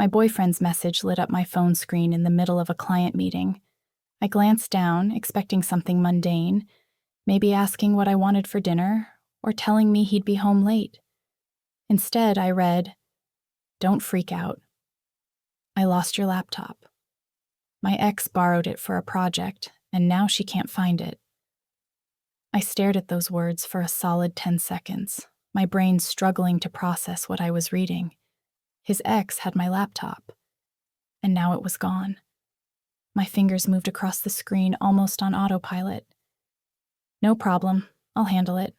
My boyfriend's message lit up my phone screen in the middle of a client meeting. I glanced down, expecting something mundane, maybe asking what I wanted for dinner, or telling me he'd be home late. Instead, I read, "Don't freak out. I lost your laptop. My ex borrowed it for a project, and now she can't find it." I stared at those words for a solid 10 seconds, my brain struggling to process what I was reading. His ex had my laptop, and now it was gone. My fingers moved across the screen almost on autopilot. "No problem, I'll handle it."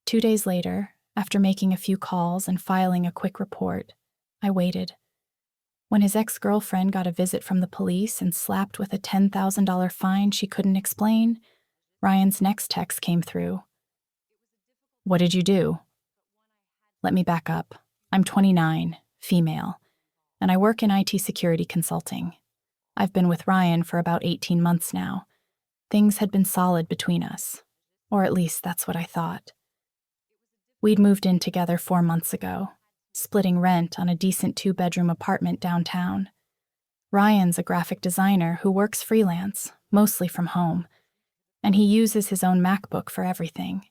2 days later, after making a few calls and filing a quick report, I waited. When his ex-girlfriend got a visit from the police and slapped with a $10,000 fine she couldn't explain, Ryan's next text came through. "What did you do?" Let me back up. I'm 29, female, and I work in IT security consulting. I've been with Ryan for about 18 months now. Things had been solid between us, or at least that's what I thought. We'd moved in together 4 months ago, splitting rent on a decent 2-bedroom apartment downtown. Ryan's a graphic designer who works freelance, mostly from home, and he uses his own MacBook for everything.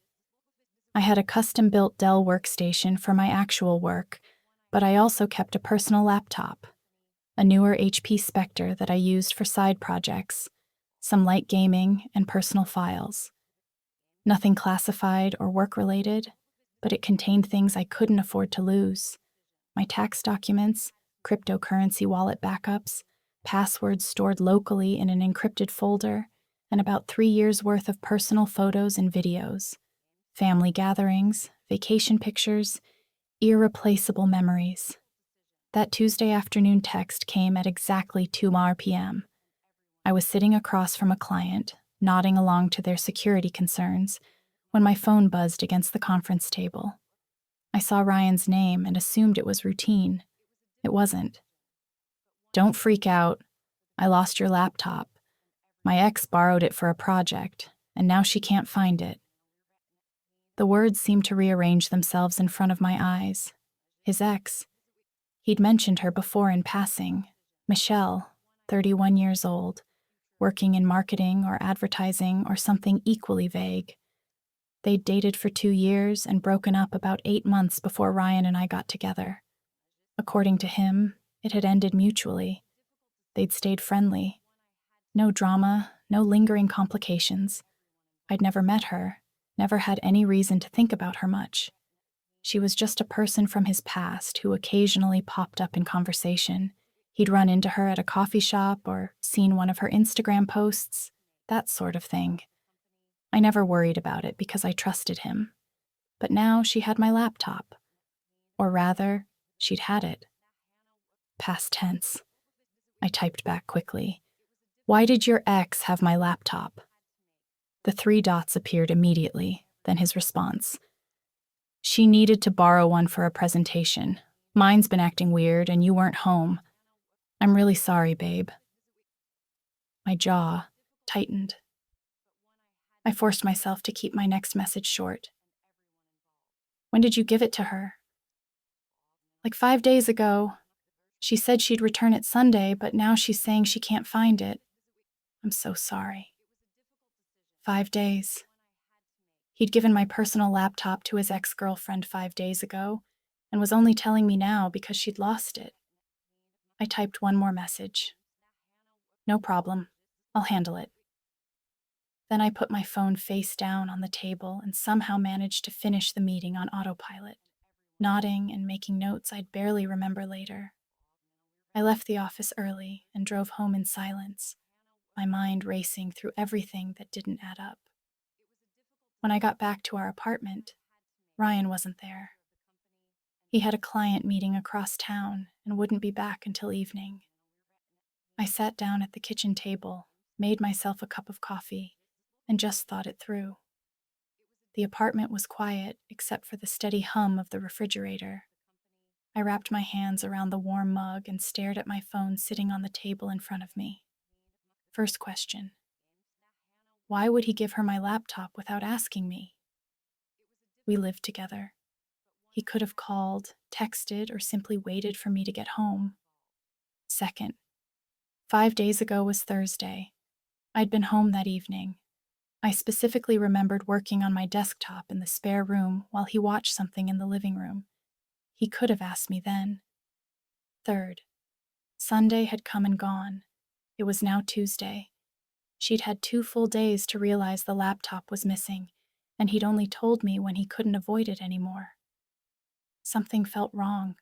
I had a custom-built Dell workstation for my actual work, but I also kept a personal laptop, a newer HP Spectre that I used for side projects, some light gaming, and personal files. Nothing classified or work-related, but it contained things I couldn't afford to lose. My tax documents, cryptocurrency wallet backups, passwords stored locally in an encrypted folder, and about 3 years' worth of personal photos and videos. Family gatherings, vacation pictures, irreplaceable memories. That Tuesday afternoon text came at exactly 2 p.m. I was sitting across from a client, nodding along to their security concerns, when my phone buzzed against the conference table. I saw Ryan's name and assumed it was routine. It wasn't. "Don't freak out. I lost your laptop. My ex borrowed it for a project, and now she can't find it." The words seemed to rearrange themselves in front of my eyes. His ex. He'd mentioned her before in passing. Michelle, 31 years old, working in marketing or advertising or something equally vague. They'd dated for 2 years and broken up about 8 months before Ryan and I got together. According to him, it had ended mutually. They'd stayed friendly. No drama, no lingering complications. I'd never met her, never had any reason to think about her much. She was just a person from his past who occasionally popped up in conversation. He'd run into her at a coffee shop or seen one of her Instagram posts, that sort of thing. I never worried about it because I trusted him. But now she had my laptop. Or rather, she'd had it. Past tense. I typed back quickly. "Why did your ex have my laptop?" The 3 dots appeared immediately, then his response. "She needed to borrow one for a presentation. Mine's been acting weird and you weren't home. I'm really sorry, babe." My jaw tightened. I forced myself to keep my next message short. "When did you give it to her?" "Like 5 days ago. She said she'd return it Sunday, but now she's saying she can't find it. I'm so sorry." 5 days. He'd given my personal laptop to his ex-girlfriend 5 days ago, and was only telling me now because she'd lost it. I typed one more message. "No problem. I'll handle it." Then I put my phone face down on the table and somehow managed to finish the meeting on autopilot, nodding and making notes I'd barely remember later. I left the office early and drove home in silence, my mind racing through everything that didn't add up. When I got back to our apartment, Ryan wasn't there. He had a client meeting across town and wouldn't be back until evening. I sat down at the kitchen table, made myself a cup of coffee, and just thought it through. The apartment was quiet except for the steady hum of the refrigerator. I wrapped my hands around the warm mug and stared at my phone sitting on the table in front of me. First question. Why would he give her my laptop without asking me? We lived together. He could have called, texted, or simply waited for me to get home. Second, 5 days ago was Thursday. I'd been home that evening. I specifically remembered working on my desktop in the spare room while he watched something in the living room. He could have asked me then. Third, Sunday had come and gone. It was now Tuesday. She'd had 2 full days to realize the laptop was missing, and he'd only told me when he couldn't avoid it anymore. Something felt wrong.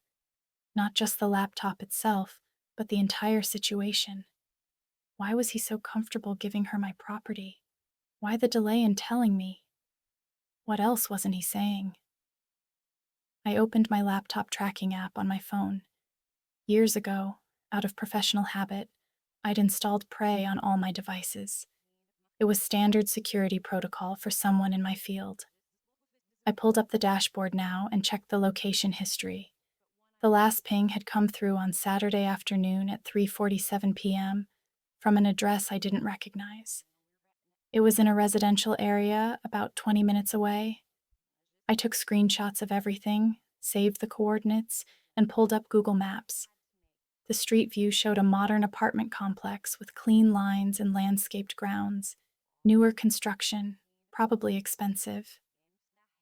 Not just the laptop itself, but the entire situation. Why was he so comfortable giving her my property? Why the delay in telling me? What else wasn't he saying? I opened my laptop tracking app on my phone. Years ago, out of professional habit, I'd installed Prey on all my devices. It was standard security protocol for someone in my field. I pulled up the dashboard now and checked the location history. The last ping had come through on Saturday afternoon at 3:47 p.m. from an address I didn't recognize. It was in a residential area about 20 minutes away. I took screenshots of everything, saved the coordinates, and pulled up Google Maps. The street view showed a modern apartment complex with clean lines and landscaped grounds. Newer construction, probably expensive.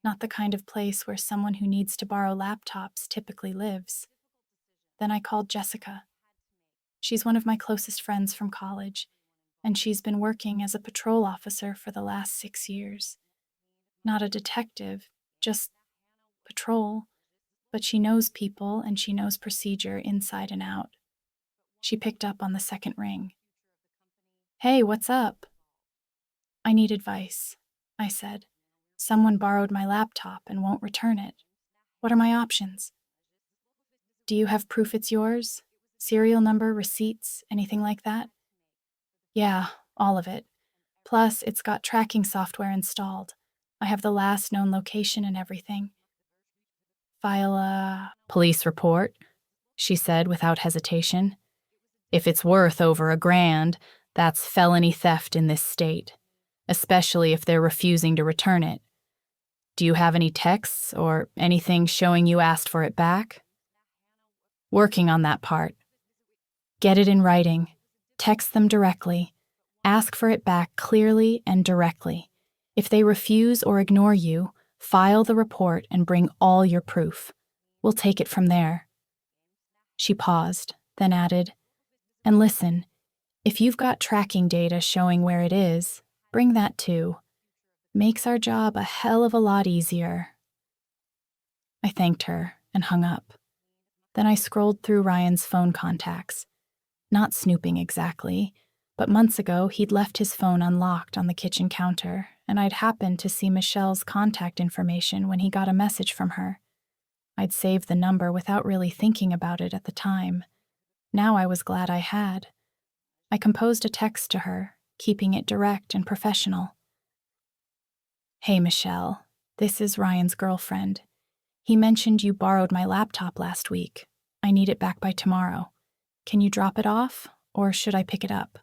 Not the kind of place where someone who needs to borrow laptops typically lives. Then I called Jessica. She's one of my closest friends from college, and she's been working as a patrol officer for the last 6 years. Not a detective, just patrol, but she knows people and she knows procedure inside and out. She picked up on the second ring. "Hey, what's up?" "I need advice," I said. "Someone borrowed my laptop and won't return it. What are my options?" "Do you have proof it's yours? Serial number, receipts, anything like that?" "Yeah, all of it. Plus, it's got tracking software installed. I have the last known location and everything." "File a police report," she said without hesitation. "If it's worth over $1,000, that's felony theft in this state, especially if they're refusing to return it. Do you have any texts or anything showing you asked for it back?" "Working on that part. Get it in writing. Text them directly. Ask for it back clearly and directly. If they refuse or ignore you, file the report and bring all your proof. We'll take it from there." She paused, then added, "And listen, if you've got tracking data showing where it is, bring that too. Makes our job a hell of a lot easier." I thanked her and hung up. Then I scrolled through Ryan's phone contacts. Not snooping exactly, but months ago he'd left his phone unlocked on the kitchen counter, and I'd happened to see Michelle's contact information when he got a message from her. I'd saved the number without really thinking about it at the time. Now I was glad I had. I composed a text to her, keeping it direct and professional. "Hey, Michelle, this is Ryan's girlfriend. He mentioned you borrowed my laptop last week. I need it back by tomorrow. Can you drop it off, or should I pick it up?"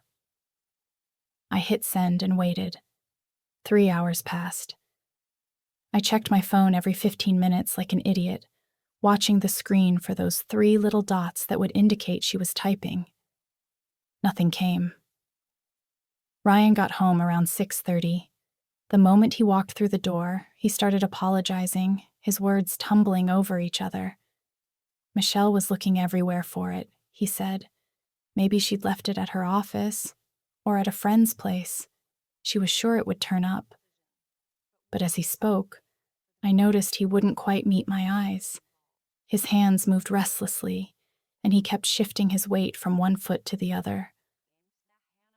I hit send and waited. 3 hours passed. I checked my phone every 15 minutes like an idiot, watching the screen for those 3 little dots that would indicate she was typing. Nothing came. Ryan got home around 6:30. The moment he walked through the door, he started apologizing, his words tumbling over each other. Michelle was looking everywhere for it, he said. Maybe she'd left it at her office, or at a friend's place. She was sure it would turn up. But as he spoke, I noticed he wouldn't quite meet my eyes. His hands moved restlessly, and he kept shifting his weight from one foot to the other.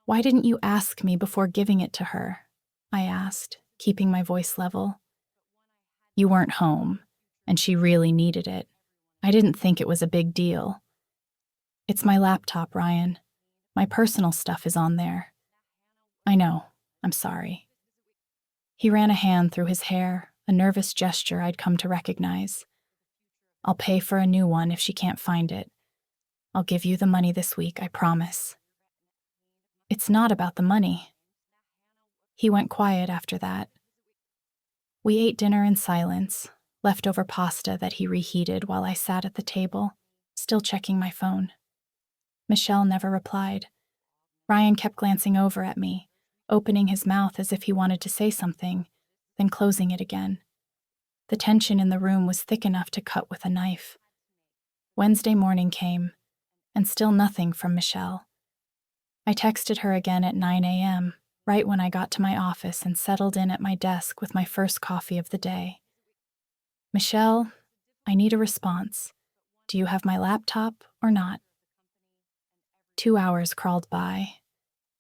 "Why didn't you ask me before giving it to her?" I asked, keeping my voice level. "You weren't home, and she really needed it. I didn't think it was a big deal." "It's my laptop, Ryan. My personal stuff is on there." "I know. I'm sorry." He ran a hand through his hair, a nervous gesture I'd come to recognize. "I'll pay for a new one if she can't find it. I'll give you the money this week, I promise." "It's not about the money." He went quiet after that. We ate dinner in silence, leftover pasta that he reheated while I sat at the table, still checking my phone. Michelle never replied. Ryan kept glancing over at me, opening his mouth as if he wanted to say something, then closing it again. The tension in the room was thick enough to cut with a knife. Wednesday morning came, and still nothing from Michelle. I texted her again at 9 a.m., right when I got to my office and settled in at my desk with my first coffee of the day. Michelle, I need a response. Do you have my laptop or not? 2 hours crawled by.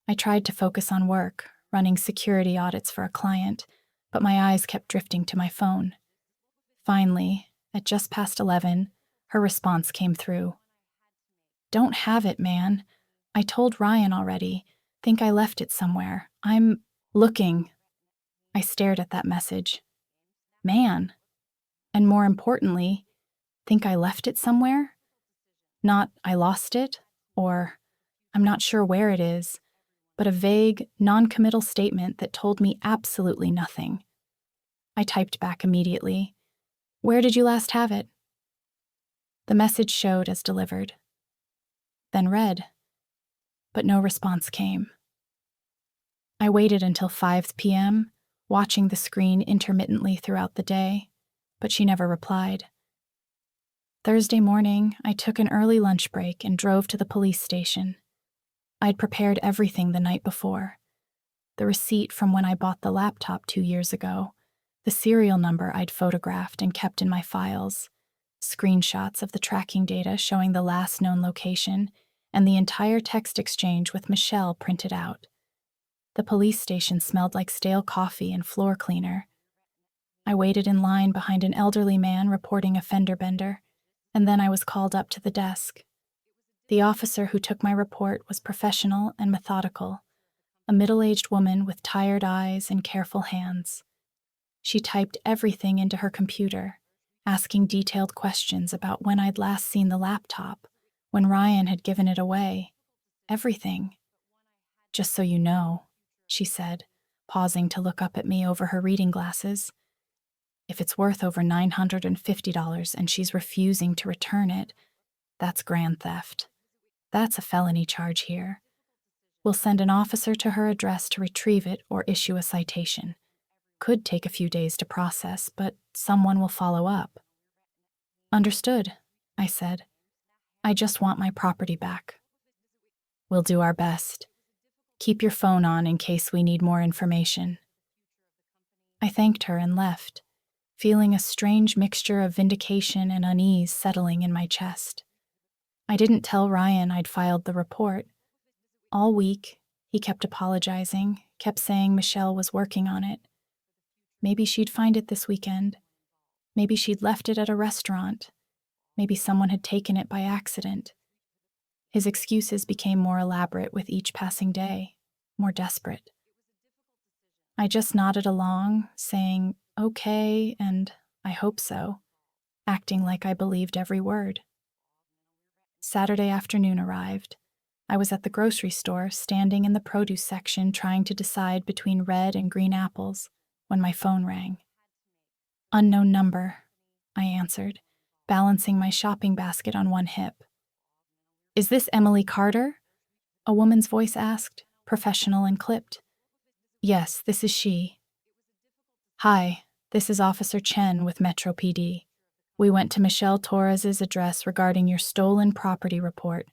I tried to focus on work, running security audits for a client, but my eyes kept drifting to my phone. Finally, at just past 11, her response came through. Don't have it, man. I told Ryan already. Think I left it somewhere. I'm looking. I stared at that message. Man. And more importantly, think I left it somewhere? Not I lost it, or I'm not sure where it is, but a vague, non-committal statement that told me absolutely nothing. I typed back immediately. Where did you last have it? The message showed as delivered, then read, but no response came. I waited until 5 p.m., watching the screen intermittently throughout the day, but she never replied. Thursday morning, I took an early lunch break and drove to the police station. I'd prepared everything the night before. The receipt from when I bought the laptop 2 years ago, the serial number I'd photographed and kept in my files, screenshots of the tracking data showing the last known location, and the entire text exchange with Michelle printed out. The police station smelled like stale coffee and floor cleaner. I waited in line behind an elderly man reporting a fender bender, and then I was called up to the desk. The officer who took my report was professional and methodical, a middle-aged woman with tired eyes and careful hands. She typed everything into her computer, asking detailed questions about when I'd last seen the laptop, when Ryan had given it away. Everything. Just so you know, she said, pausing to look up at me over her reading glasses. If it's worth over $950 and she's refusing to return it, that's grand theft. That's a felony charge here. We'll send an officer to her address to retrieve it or issue a citation. Could take a few days to process, but someone will follow up. Understood, I said. I just want my property back. We'll do our best. Keep your phone on in case we need more information. I thanked her and left, feeling a strange mixture of vindication and unease settling in my chest. I didn't tell Ryan I'd filed the report. All week, he kept apologizing, kept saying Michelle was working on it. Maybe she'd find it this weekend. Maybe she'd left it at a restaurant. Maybe someone had taken it by accident. His excuses became more elaborate with each passing day, more desperate. I just nodded along, saying, okay, and I hope so, acting like I believed every word. Saturday afternoon arrived. I was at the grocery store, standing in the produce section trying to decide between red and green apples, when my phone rang. Unknown number, I answered, balancing my shopping basket on one hip. Is this Emily Carter? A woman's voice asked, professional and clipped. Yes, this is she. Hi, this is Officer Chen with Metro PD. We went to Michelle Torres's address regarding your stolen property report.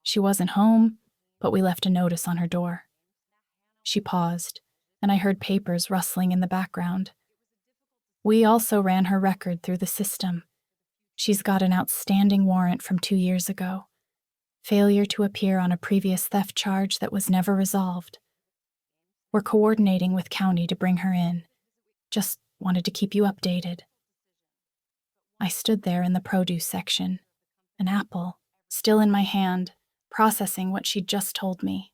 She wasn't home, but we left a notice on her door. She paused, and I heard papers rustling in the background. We also ran her record through the system. She's got an outstanding warrant from 2 years ago. Failure to appear on a previous theft charge that was never resolved. We're coordinating with county to bring her in. Just wanted to keep you updated. I stood there in the produce section, an apple, still in my hand, processing what she'd just told me.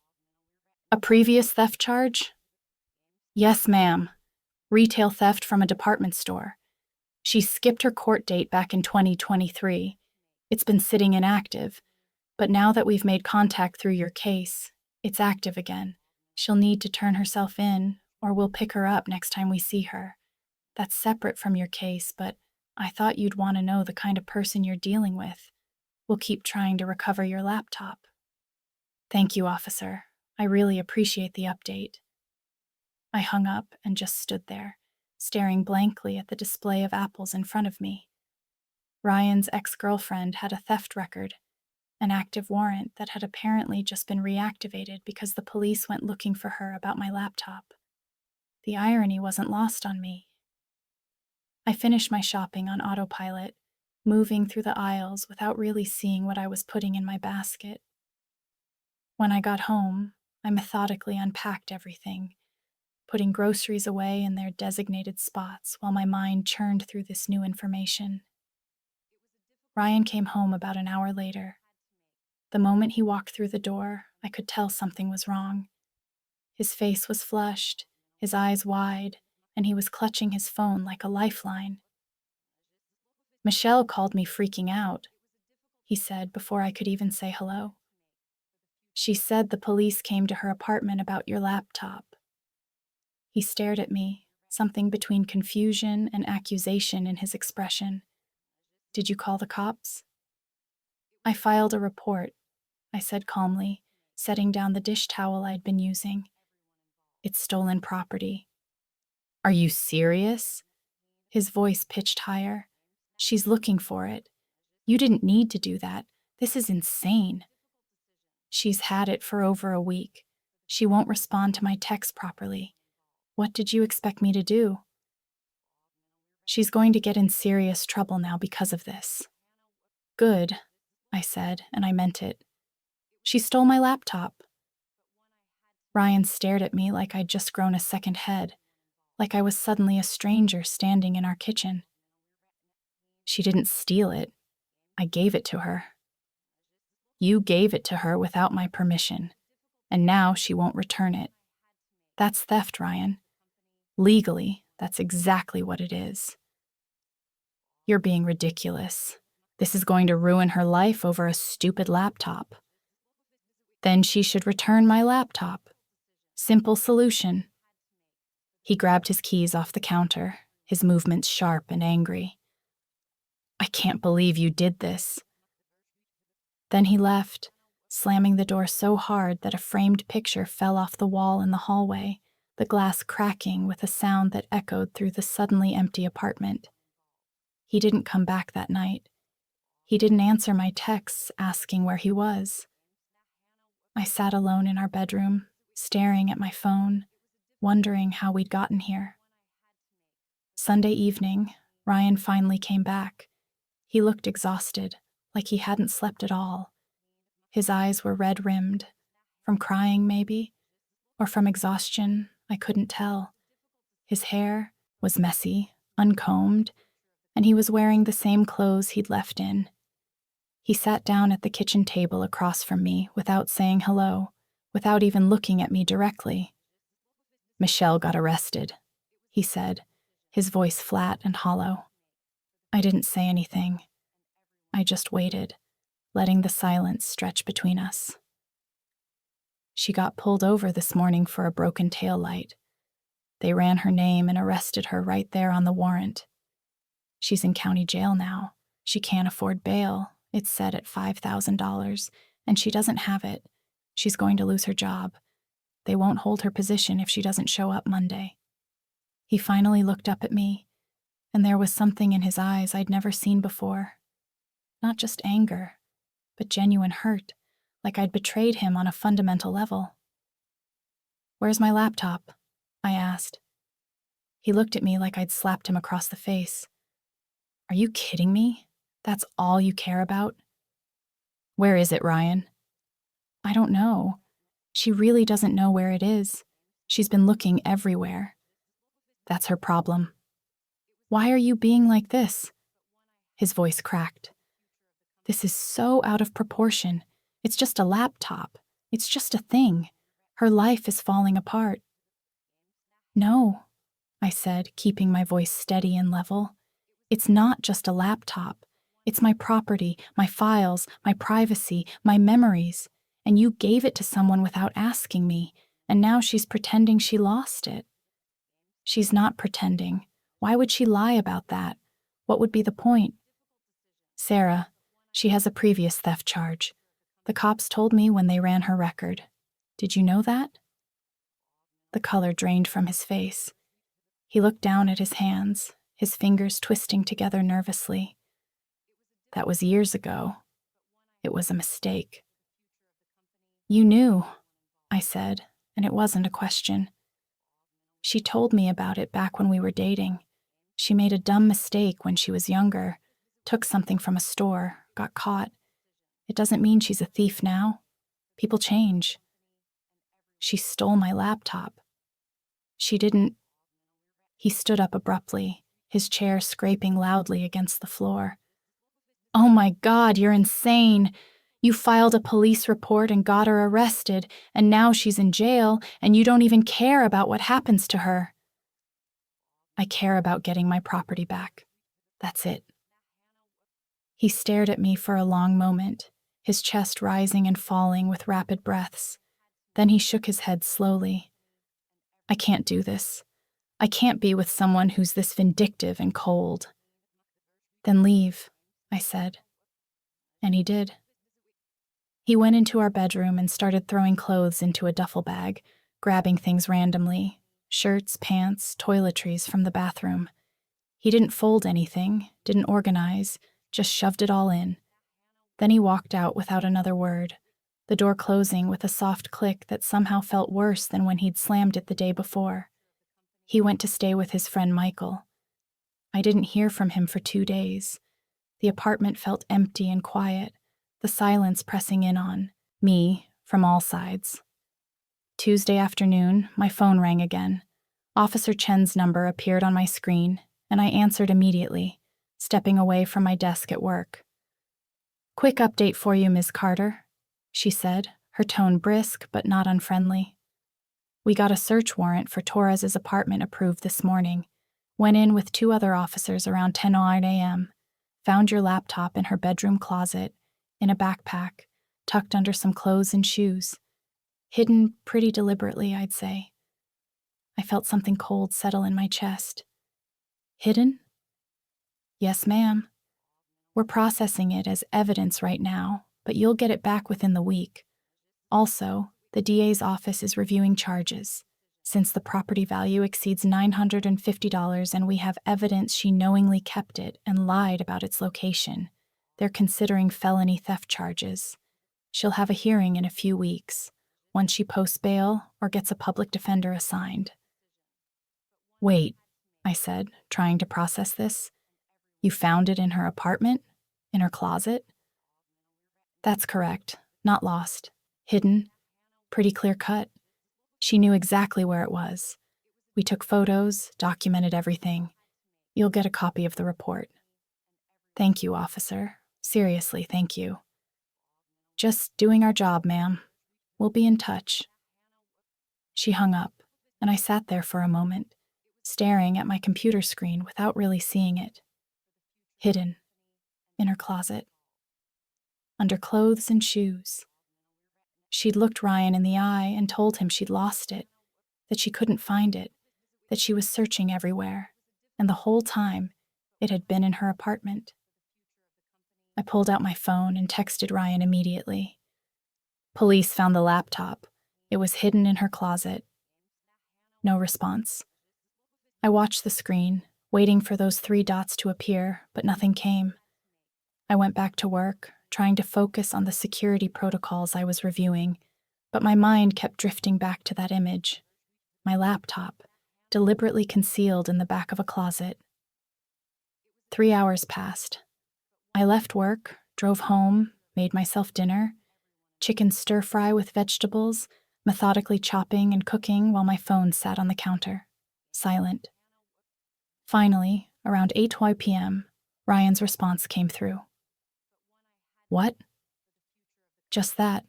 A previous theft charge? Yes, ma'am. Retail theft from a department store. She skipped her court date back in 2023. It's been sitting inactive, but now that we've made contact through your case, it's active again. She'll need to turn herself in, or we'll pick her up next time we see her. That's separate from your case, but I thought you'd want to know the kind of person you're dealing with. We'll keep trying to recover your laptop. Thank you, officer. I really appreciate the update. I hung up and just stood there, staring blankly at the display of apples in front of me. Ryan's ex-girlfriend had a theft record, an active warrant that had apparently just been reactivated because the police went looking for her about my laptop. The irony wasn't lost on me. I finished my shopping on autopilot, moving through the aisles without really seeing what I was putting in my basket. When I got home, I methodically unpacked everything, putting groceries away in their designated spots while my mind churned through this new information. Ryan came home about an hour later. The moment he walked through the door, I could tell something was wrong. His face was flushed, his eyes wide, and he was clutching his phone like a lifeline. Michelle called me freaking out, he said before I could even say hello. She said the police came to her apartment about your laptop. He stared at me, something between confusion and accusation in his expression. Did you call the cops? I filed a report, I said calmly, setting down the dish towel I'd been using. It's stolen property. Are you serious? His voice pitched higher. She's looking for it. You didn't need to do that. This is insane. She's had it for over a week. She won't respond to my texts properly. What did you expect me to do? She's going to get in serious trouble now because of this. Good, I said, and I meant it. She stole my laptop. Ryan stared at me like I'd just grown a second head, like I was suddenly a stranger standing in our kitchen. She didn't steal it. I gave it to her. You gave it to her without my permission, and now she won't return it. That's theft, Ryan. Legally, that's exactly what it is. You're being ridiculous. This is going to ruin her life over a stupid laptop. Then she should return my laptop. Simple solution. He grabbed his keys off the counter, his movements sharp and angry. I can't believe you did this. Then he left, slamming the door so hard that a framed picture fell off the wall in the hallway, the glass cracking with a sound that echoed through the suddenly empty apartment. He didn't come back that night. He didn't answer my texts asking where he was. I sat alone in our bedroom, staring at my phone, wondering how we'd gotten here. Sunday evening, Ryan finally came back. He looked exhausted, like he hadn't slept at all. His eyes were red-rimmed, from crying maybe, or from exhaustion, I couldn't tell. His hair was messy, uncombed, and he was wearing the same clothes he'd left in. He sat down at the kitchen table across from me without saying hello, without even looking at me directly. Michelle got arrested, he said, his voice flat and hollow. I didn't say anything. I just waited, letting the silence stretch between us. She got pulled over this morning for a broken taillight. They ran her name and arrested her right there on the warrant. She's in county jail now. She can't afford bail. It's set at $5,000, and she doesn't have it. She's going to lose her job. They won't hold her position if she doesn't show up Monday. He finally looked up at me, and there was something in his eyes I'd never seen before. Not just anger, but genuine hurt, like I'd betrayed him on a fundamental level. Where's my laptop? I asked. He looked at me like I'd slapped him across the face. Are you kidding me? That's all you care about? Where is it, Ryan? I don't know. She really doesn't know where it is. She's been looking everywhere. That's her problem. Why are you being like this? His voice cracked. This is so out of proportion. It's just a laptop. It's just a thing. Her life is falling apart. No, I said, keeping my voice steady and level. It's not just a laptop. It's my property, my files, my privacy, my memories. And you gave it to someone without asking me, and now she's pretending she lost it. She's not pretending. Why would she lie about that? What would be the point? Sarah, she has a previous theft charge. The cops told me when they ran her record. Did you know that? The color drained from his face. He looked down at his hands, his fingers twisting together nervously. That was years ago. It was a mistake. You knew, I said, and it wasn't a question. She told me about it back when we were dating. She made a dumb mistake when she was younger, took something from a store, got caught. It doesn't mean she's a thief now. People change. She stole my laptop. She didn't. He stood up abruptly, his chair scraping loudly against the floor. Oh my God, you're insane. You filed a police report and got her arrested, and now she's in jail, and you don't even care about what happens to her. I care about getting my property back. That's it. He stared at me for a long moment, his chest rising and falling with rapid breaths. Then he shook his head slowly. I can't do this. I can't be with someone who's this vindictive and cold. Then leave, I said. And he did. He went into our bedroom and started throwing clothes into a duffel bag, grabbing things randomly, shirts, pants, toiletries from the bathroom. He didn't fold anything, didn't organize, just shoved it all in. Then he walked out without another word, the door closing with a soft click that somehow felt worse than when he'd slammed it the day before. He went to stay with his friend Michael. I didn't hear from him for 2 days. The apartment felt empty and quiet, the silence pressing in on me from all sides. Tuesday afternoon, my phone rang again. Officer Chen's number appeared on my screen, and I answered immediately, stepping away from my desk at work. Quick update for you, Ms. Carter, she said, her tone brisk but not unfriendly. We got a search warrant for Torres's apartment approved this morning. Went in with 2 other officers around 10:09 a.m. Found your laptop in her bedroom closet, in a backpack, tucked under some clothes and shoes. Hidden pretty deliberately, I'd say. I felt something cold settle in my chest. Hidden? Yes, ma'am. We're processing it as evidence right now, but you'll get it back within the week. Also, the DA's office is reviewing charges. Since the property value exceeds $950 and we have evidence she knowingly kept it and lied about its location, they're considering felony theft charges. She'll have a hearing in a few weeks, once she posts bail or gets a public defender assigned. Wait, I said, trying to process this. You found it in her apartment? In her closet? That's correct. Not lost. Hidden. Pretty clear cut. She knew exactly where it was. We took photos, documented everything. You'll get a copy of the report. Thank you, officer. Seriously, thank you. Just doing our job, ma'am. We'll be in touch. She hung up, and I sat there for a moment, staring at my computer screen without really seeing it. Hidden. In her closet. Under clothes and shoes. She'd looked Ryan in the eye and told him she'd lost it, that she couldn't find it, that she was searching everywhere, and the whole time, it had been in her apartment. I pulled out my phone and texted Ryan immediately. Police found the laptop. It was hidden in her closet. No response. I watched the screen, waiting for those 3 dots to appear, but nothing came. I went back to work, trying to focus on the security protocols I was reviewing, but my mind kept drifting back to that image. My laptop, deliberately concealed in the back of a closet. 3 hours passed. I left work, drove home, made myself dinner, chicken stir-fry with vegetables, methodically chopping and cooking while my phone sat on the counter, silent. Finally, around 8:20 p.m., Ryan's response came through. What? Just that.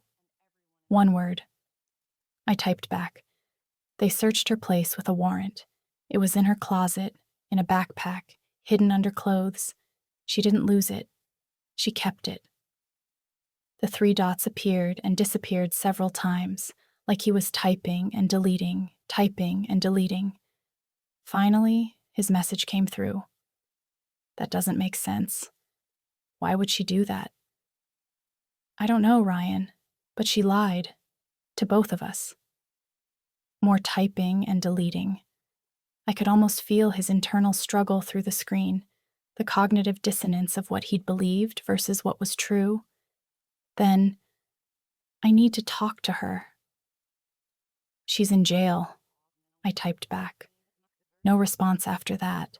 1 word. I typed back. They searched her place with a warrant. It was in her closet, in a backpack, hidden under clothes. She didn't lose it. She kept it. The 3 dots appeared and disappeared several times, like he was typing and deleting, typing and deleting. Finally, his message came through. That doesn't make sense. Why would she do that? I don't know, Ryan, but she lied. To both of us. More typing and deleting. I could almost feel his internal struggle through the screen, the cognitive dissonance of what he'd believed versus what was true. Then, I need to talk to her. She's in jail, I typed back. No response after that.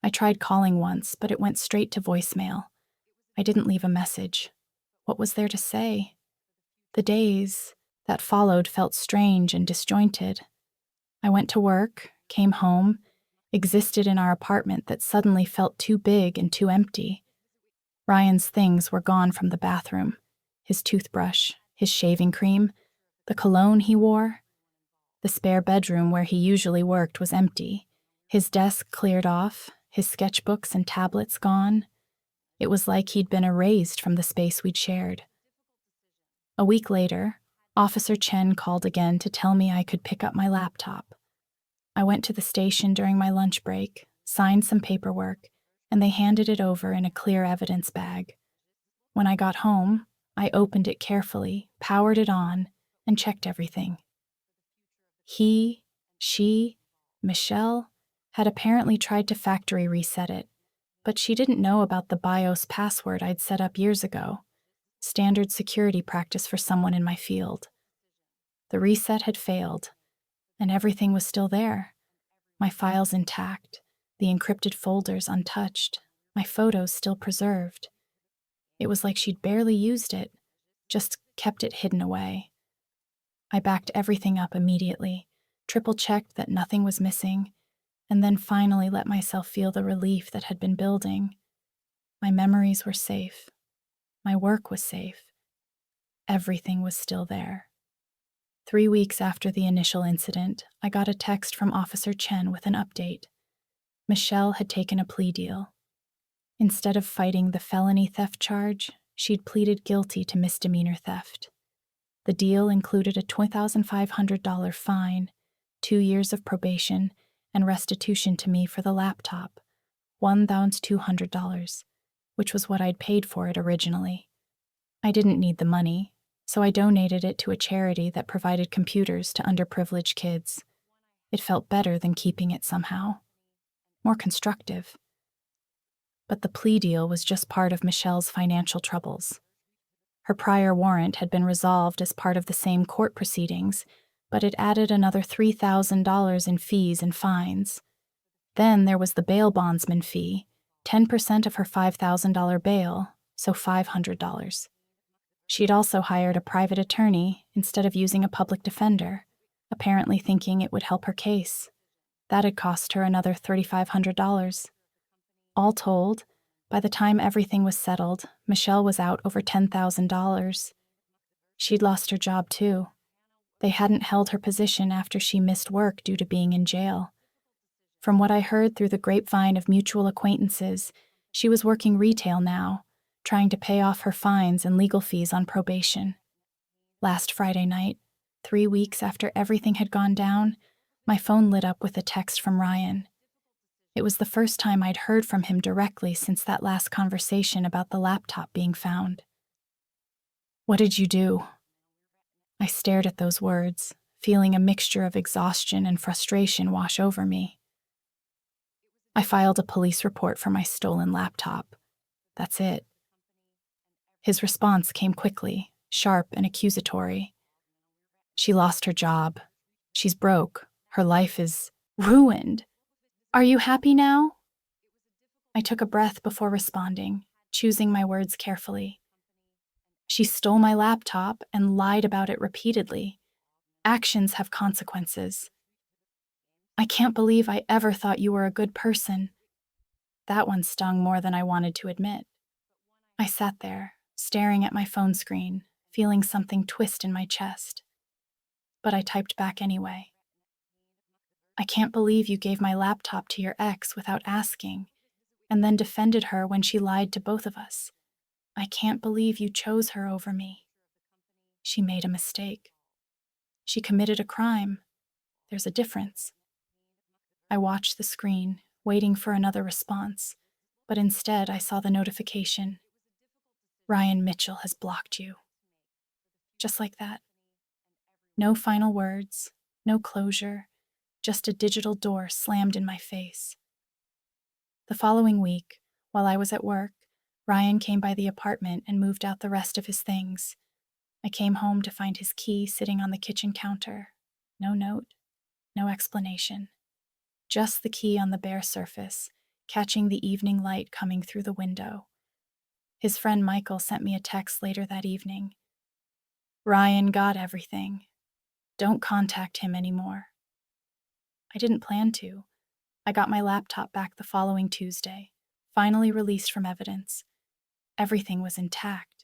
I tried calling once, but it went straight to voicemail. I didn't leave a message. What was there to say? The days that followed felt strange and disjointed. I went to work, came home, existed in our apartment that suddenly felt too big and too empty. Ryan's things were gone from the bathroom. His toothbrush, his shaving cream, the cologne he wore. The spare bedroom where he usually worked was empty. His desk cleared off, his sketchbooks and tablets gone. It was like he'd been erased from the space we'd shared. A week later, Officer Chen called again to tell me I could pick up my laptop. I went to the station during my lunch break, signed some paperwork, and they handed it over in a clear evidence bag. When I got home, I opened it carefully, powered it on, and checked everything. He, she, Michelle, had apparently tried to factory reset it, but she didn't know about the BIOS password I'd set up years ago, standard security practice for someone in my field. The reset had failed, and everything was still there. My files intact, the encrypted folders untouched, my photos still preserved. It was like she'd barely used it, just kept it hidden away. I backed everything up immediately, triple-checked that nothing was missing, and then finally let myself feel the relief that had been building. My memories were safe. My work was safe. Everything was still there. 3 weeks after the initial incident, I got a text from Officer Chen with an update. Michelle had taken a plea deal. Instead of fighting the felony theft charge, she'd pleaded guilty to misdemeanor theft. The deal included a $2,500 fine, 2 years of probation, and restitution to me for the laptop, $1,200, which was what I'd paid for it originally. I didn't need the money, so I donated it to a charity that provided computers to underprivileged kids. It felt better than keeping it somehow. More constructive. But the plea deal was just part of Michelle's financial troubles. Her prior warrant had been resolved as part of the same court proceedings, but it added another $3,000 in fees and fines. Then there was the bail bondsman fee, 10% of her $5,000 bail, so $500. She'd also hired a private attorney instead of using a public defender, apparently thinking it would help her case. That had cost her another $3,500. All told, by the time everything was settled, Michelle was out over $10,000. She'd lost her job too. They hadn't held her position after she missed work due to being in jail. From what I heard through the grapevine of mutual acquaintances, she was working retail now, trying to pay off her fines and legal fees on probation. Last Friday night, 3 weeks after everything had gone down, my phone lit up with a text from Ryan. It was the first time I'd heard from him directly since that last conversation about the laptop being found. "What did you do?" I stared at those words, feeling a mixture of exhaustion and frustration wash over me. "I filed a police report for my stolen laptop. That's it." His response came quickly, sharp and accusatory. "She lost her job. She's broke. Her life is ruined. Are you happy now?" I took a breath before responding, choosing my words carefully. "She stole my laptop and lied about it repeatedly. Actions have consequences. I can't believe I ever thought you were a good person." That one stung more than I wanted to admit. I sat there, staring at my phone screen, feeling something twist in my chest. But I typed back anyway. "I can't believe you gave my laptop to your ex without asking, and then defended her when she lied to both of us. I can't believe you chose her over me. She made a mistake. She committed a crime. There's a difference." I watched the screen, waiting for another response. But instead, I saw the notification: Ryan Mitchell has blocked you. Just like that. No final words, no closure, just a digital door slammed in my face. The following week, while I was at work, Ryan came by the apartment and moved out the rest of his things. I came home to find his key sitting on the kitchen counter. No note, no explanation. Just the key on the bare surface, catching the evening light coming through the window. His friend Michael sent me a text later that evening. Ryan got everything. Don't contact him anymore. I didn't plan to. I got my laptop back the following Tuesday, finally released from evidence. Everything was intact.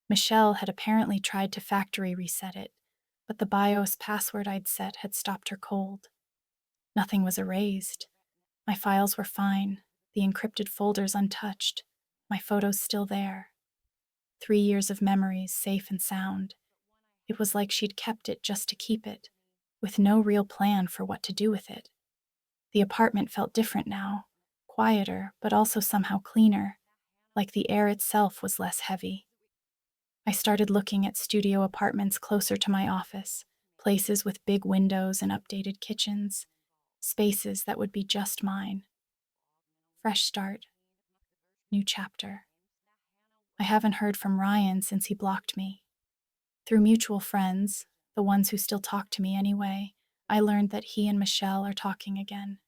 Michelle had apparently tried to factory reset it, but the BIOS password I'd set had stopped her cold. Nothing was erased. My files were fine, the encrypted folders untouched, my photos still there. 3 years of memories, safe and sound. It was like she'd kept it just to keep it, with no real plan for what to do with it. The apartment felt different now, quieter, but also somehow cleaner, like the air itself was less heavy. I started looking at studio apartments closer to my office, places with big windows and updated kitchens, spaces that would be just mine. Fresh start, new chapter. I haven't heard from Ryan since he blocked me. Through mutual friends, the ones who still talk to me anyway, I learned that he and Michelle are talking again.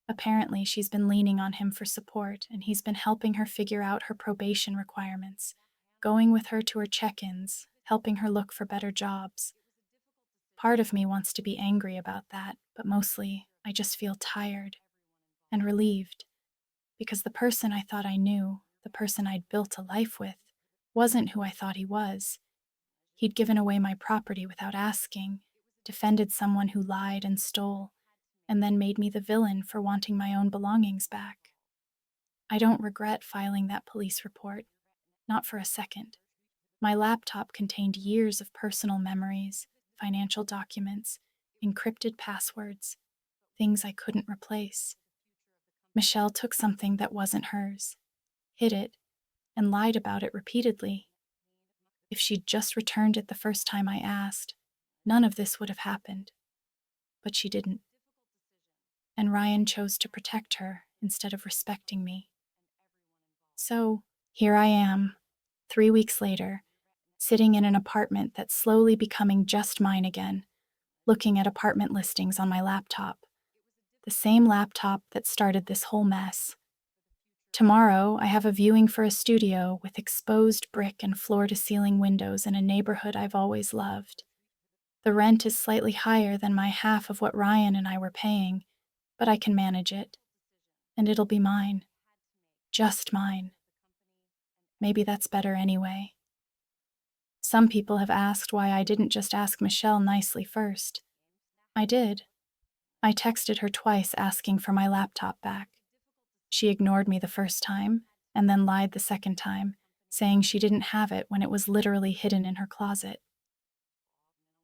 Apparently, she's been leaning on him for support, and he's been helping her figure out her probation requirements, going with her to her check-ins, helping her look for better jobs. Part of me wants to be angry about that, but mostly, I just feel tired and relieved, because the person I thought I knew, the person I'd built a life with, wasn't who I thought he was. He'd given away my property without asking, defended someone who lied and stole, and then made me the villain for wanting my own belongings back. I don't regret filing that police report, not for a second. My laptop contained years of personal memories, financial documents, encrypted passwords, things I couldn't replace. Michelle took something that wasn't hers, hid it, and lied about it repeatedly. If she'd just returned it the first time I asked, none of this would have happened. But she didn't. And Ryan chose to protect her instead of respecting me. So, here I am, 3 weeks later, sitting in an apartment that's slowly becoming just mine again, looking at apartment listings on my laptop. The same laptop that started this whole mess. Tomorrow, I have a viewing for a studio with exposed brick and floor-to-ceiling windows in a neighborhood I've always loved. The rent is slightly higher than my half of what Ryan and I were paying, but I can manage it. And it'll be mine. Just mine. Maybe that's better anyway. Some people have asked why I didn't just ask Michelle nicely first. I did. I texted her twice asking for my laptop back. She ignored me the first time, and then lied the second time, saying she didn't have it when it was literally hidden in her closet.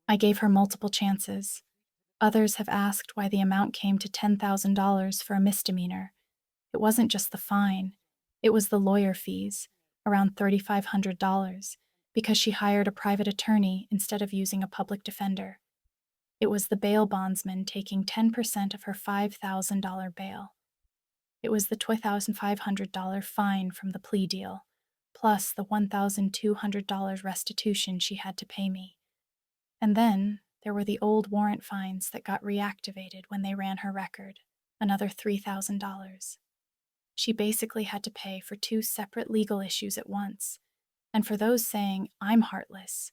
I gave her multiple chances. Others have asked why the amount came to $10,000 for a misdemeanor. It wasn't just the fine, it was the lawyer fees, around $3,500, because she hired a private attorney instead of using a public defender. It was the bail bondsman taking 10% of her $5,000 bail. It was the $2,500 fine from the plea deal, plus the $1,200 restitution she had to pay me. And then there were the old warrant fines that got reactivated when they ran her record, another $3,000. She basically had to pay for 2 separate legal issues at once, and for those saying I'm heartless,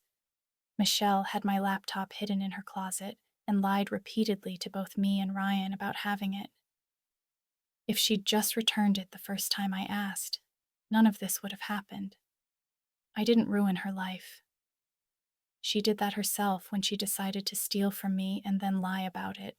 Michelle had my laptop hidden in her closet and lied repeatedly to both me and Ryan about having it. If she'd just returned it the first time I asked, none of this would have happened. I didn't ruin her life. She did that herself when she decided to steal from me and then lie about it.